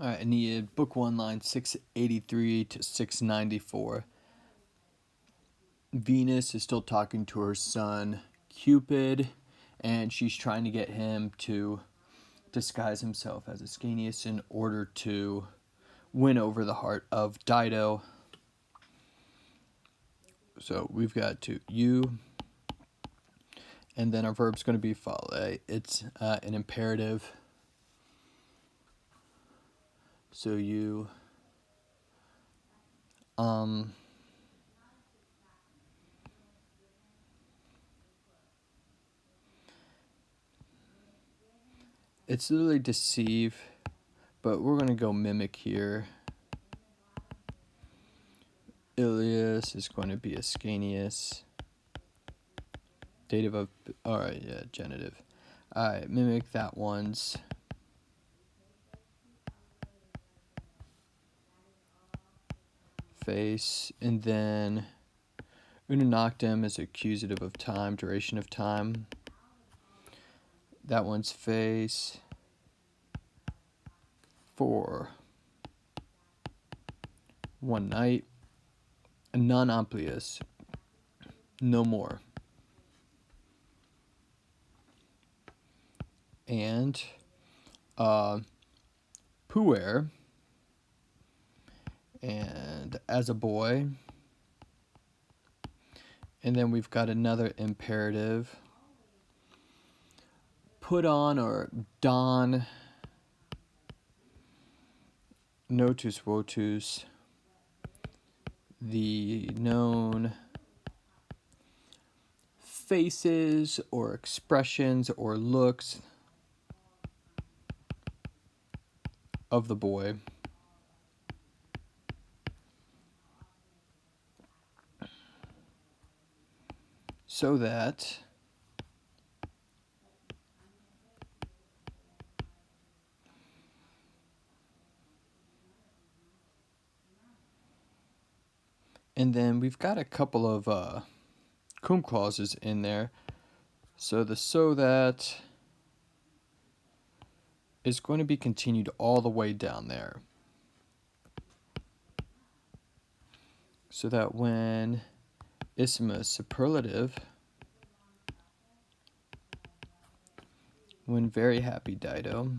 Alright, Aeneid, Book 1, line 683 to 694. Venus is still talking to her son, Cupid, and she's trying to get him to disguise himself as Ascanius in order to win over the heart of Dido. So we've got to you, and then our verb's going to be follow. It's an imperative. So you, it's literally deceive, but we're going to go mimic here. Ilias is going to be Ascanius. Dative of, alright, yeah, genitive. Alright, mimic that one's. Face, and then una noctem is accusative of time, duration of time. That one's face. For one night. Non amplius, no more. And puer, and as a boy. And then we've got another imperative. Put on or don. Notus votus. The known faces or expressions or looks of the boy. So that and then we've got a couple of cum clauses in there. So the so that is going to be continued all the way down there. So that when isma superlative, when very happy Dido,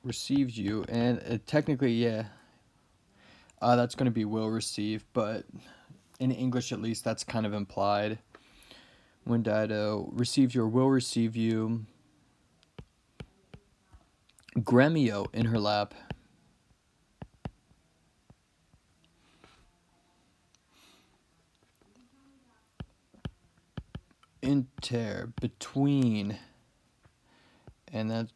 receives you, and technically, yeah, that's going to be will receive, but in English at least that's kind of implied. When Dido receives you or will receive you, gremio in her lap. Inter, between, and that's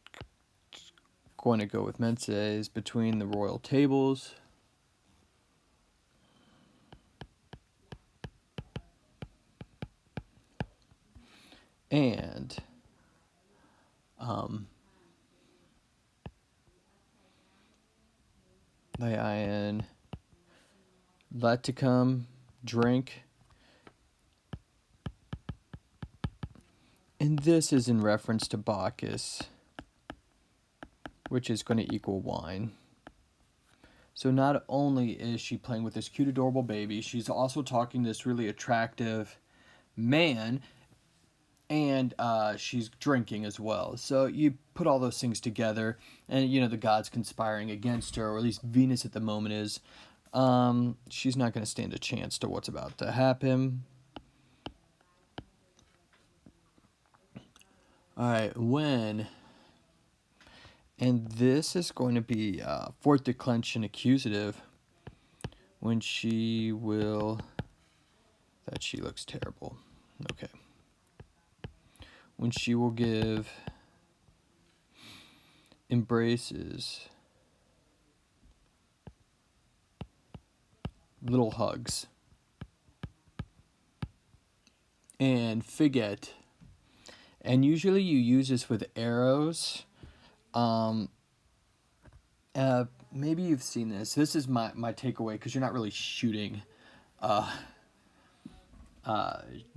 going to go with menses, between the royal tables. And Lion, Laticum, drink. And this is in reference to Bacchus, which is going to equal wine. So not only is she playing with this cute, adorable baby, she's also talking to this really attractive man, and she's drinking as well. So you put all those things together, and the gods conspiring against her, or at least Venus at the moment is. She's not going to stand a chance to what's about to happen. Alright, when, and this is going to be fourth declension accusative, when she will, that she looks terrible. Okay. When she will give embraces, little hugs, and figet. And usually you use this with arrows. Maybe you've seen this. This is my takeaway, because you're not really shooting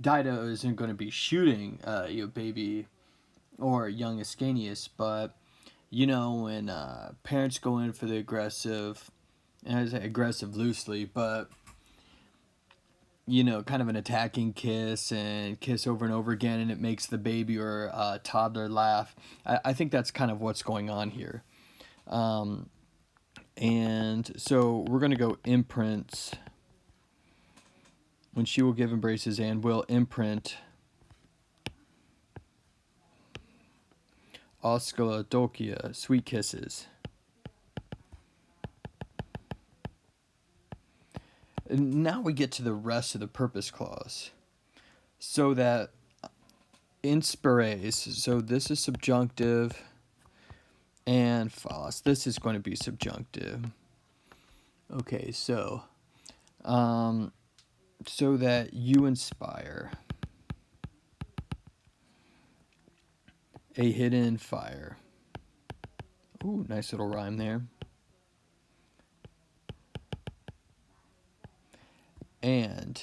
Dido isn't going to be shooting baby or young Ascanius, but when parents go in for the aggressive, and I say aggressive loosely, but kind of an attacking kiss and kiss over and over again, and it makes the baby or toddler laugh. I think that's kind of what's going on here. And so we're going to go imprints. When she will give embraces and will imprint Oscula Dolcia, sweet kisses. And now we get to the rest of the purpose clause. So that inspires, so this is subjunctive, and phallus, this is going to be subjunctive. Okay, so that you inspire a hidden fire. Ooh, nice little rhyme there. And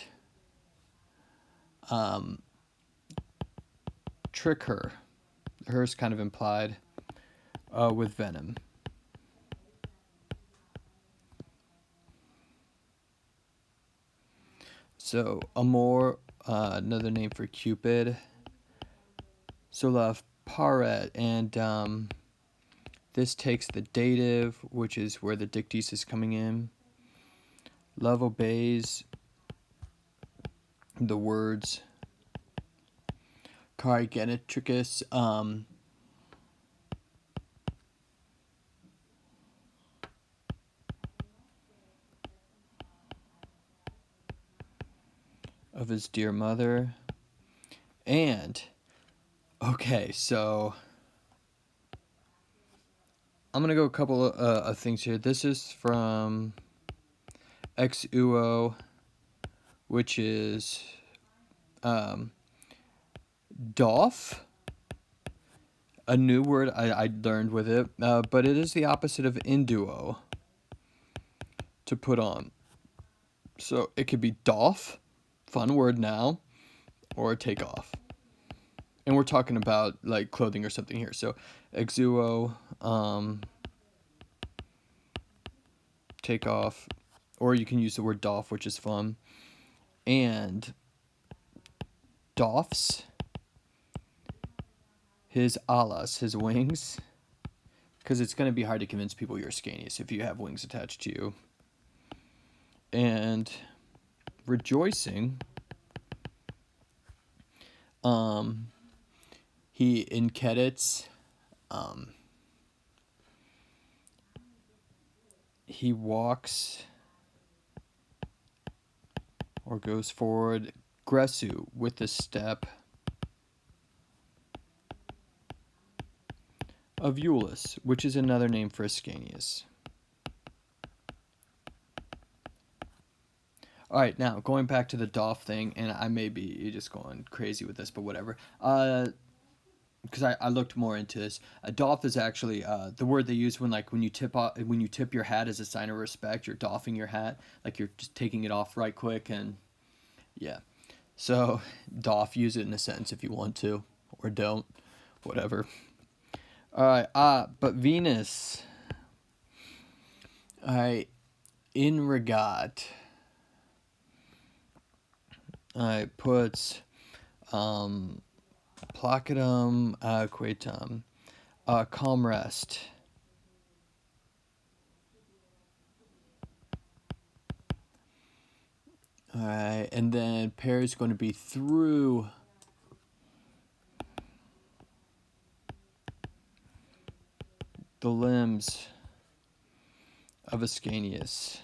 trick her. Her's kind of implied with venom. So amor, another name for Cupid. So love paret, and this takes the dative, which is where the dictis is coming in. Love obeys the words. Cari genetricus, of his dear mother. And okay, so I'm gonna go a couple of things here. This is from ex uo, which is doff, a new word I learned with it, but it is the opposite of induo, to put on. So it could be doff, fun word now, or take off. And we're talking about like clothing or something here. So exuo, take off, or you can use the word doff, which is fun. And doffs his alas, his wings, because it's going to be hard to convince people you're Ascanius if you have wings attached to you. And rejoicing, he incedits, he walks or goes forward, gressu, with the step of Iulus, which is another name for Ascanius. All right, now going back to the doff thing, and I may be just going crazy with this, but whatever. Because I looked more into this. A doff is actually the word they use when you tip your hat as a sign of respect. You're doffing your hat, like you're just taking it off right quick, and yeah. So doff, use it in a sentence if you want to, or don't, whatever. All right, but Venus. All right, in regat. All right, puts placidum quatum, calm rest. All right, and then pair is going to be through the limbs of Ascanius.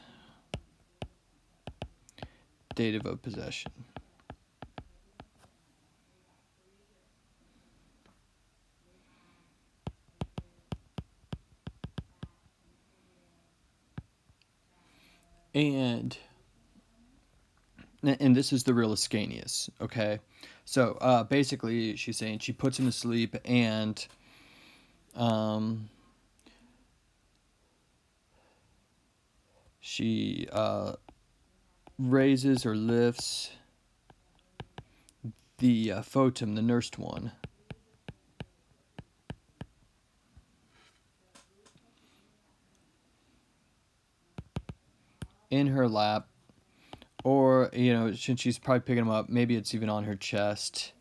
Dative of possession. And this is the real Ascanius, okay? So basically, she's saying she puts him to sleep, and she raises or lifts the Photum, the nursed one, in her lap, or, since she's probably picking him up, maybe it's even on her chest.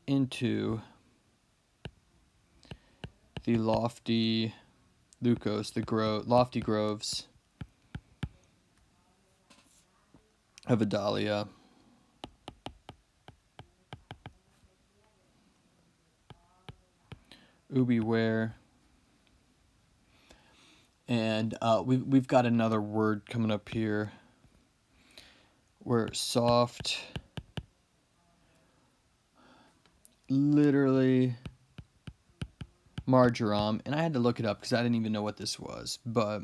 Into the lofty Lucos, lofty groves of Adalia. Ubi where. And we've got another word coming up here. Where soft, literally, marjoram. And I had to look it up because I didn't even know what this was. But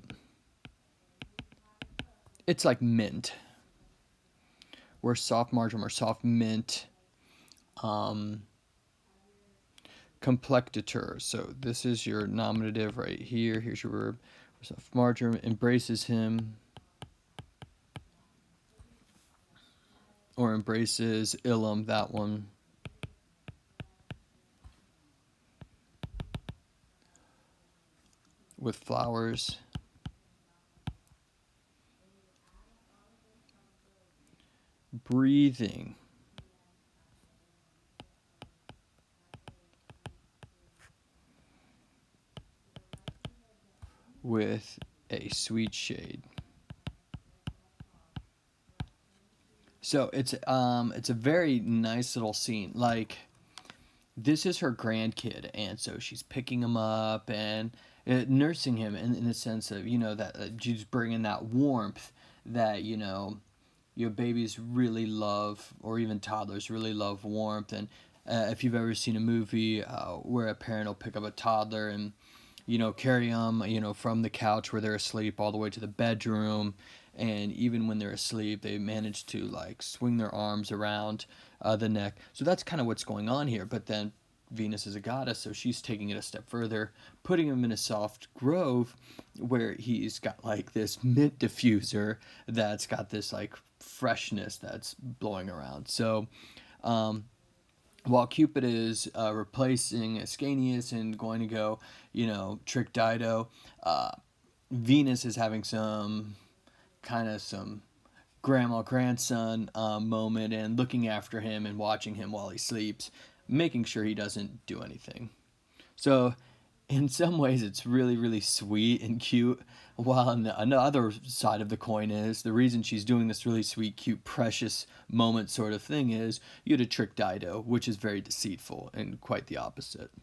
it's like mint. Where soft marjoram or soft mint. Complectator. So this is your nominative right here. Here's your verb. Soft marjoram embraces him. Or embraces illum, that one. With flowers. Breathing. With a sweet shade. So it's a very nice little scene. Like, this is her grandkid, and so she's picking him up and nursing him in the sense of, that she's bringing that warmth that, your babies really love, or even toddlers really love warmth. And if you've ever seen a movie where a parent will pick up a toddler and, carry them, from the couch where they're asleep all the way to the bedroom. And even when they're asleep, they manage to, like, swing their arms around the neck. So that's kind of what's going on here. But then Venus is a goddess, so she's taking it a step further, putting him in a soft grove where he's got, like, this mint diffuser that's got this, like, freshness that's blowing around. So while Cupid is replacing Ascanius and going to go, trick Dido, Venus is having some grandma grandson moment and looking after him and watching him while he sleeps, making sure he doesn't do anything. So in some ways it's really, really sweet and cute, while on the other side of the coin is the reason she's doing this really sweet, cute, precious moment sort of thing is you had to trick Dido, which is very deceitful and quite the opposite.